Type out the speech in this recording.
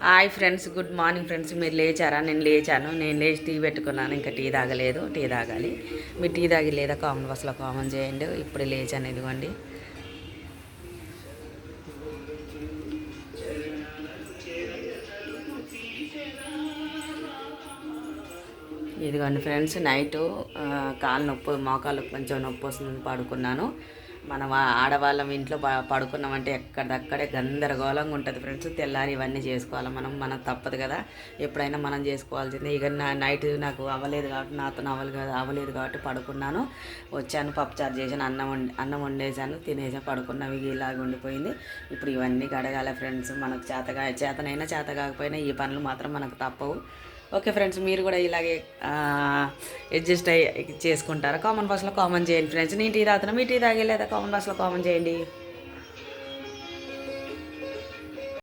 Hi friends, good morning friends. మీరు లేచారా? నేను లేచాను. నేను లేచి టీ పెట్టుకున్నాను. ఇంకా టీ తాగలేదు, టీ తాగాలి. మీరు టీ తాగి లేదా కామన్ బస్లో కామన్ చేయండి. ఇప్పుడు లేచాను, ఇదిగోండి. ఇదిగోండి ఫ్రెండ్స్, నైటు కాలు నొప్పి, మోకాలు కొంచెం నొప్పి వస్తుంది, పడుకున్నాను. మనం ఆడవాళ్ళం ఇంట్లో పడుకున్నామంటే ఎక్కడక్కడే గందరగోళంగా ఉంటుంది ఫ్రెండ్స్. తెల్లారి ఇవన్నీ చేసుకోవాలి మనకు తప్పదు కదా, ఎప్పుడైనా మనం చేసుకోవాల్సిందే. ఇక నైట్ నాకు అవ్వలేదు కాబట్టి, నాతో అవ్వలేదు కాబట్టి పడుకున్నాను. వచ్చాను, పప్పుచారు చేశాను, అన్నం వండేసాను, తినేసాను, పడుకున్నాను. ఇక ఇలాగ ఉండిపోయింది. ఇప్పుడు ఇవన్నీ కడగాలి ఫ్రెండ్స్. మనకు చేతనైనా చేత కాకపోయినా ఈ పనులు మాత్రం మనకు తప్పవు. ఓకే ఫ్రెండ్స్, మీరు కూడా ఇలాగే అడ్జస్ట్ అయ్యి చేసుకుంటారా? కామన్ బాక్స్లో కామన్ చేయండి ఫ్రెండ్స్. నేను టీ తాగుతున్నా, మీ టీ తాగే లేదా కామన్ బాక్స్లో కామన్ చేయండి.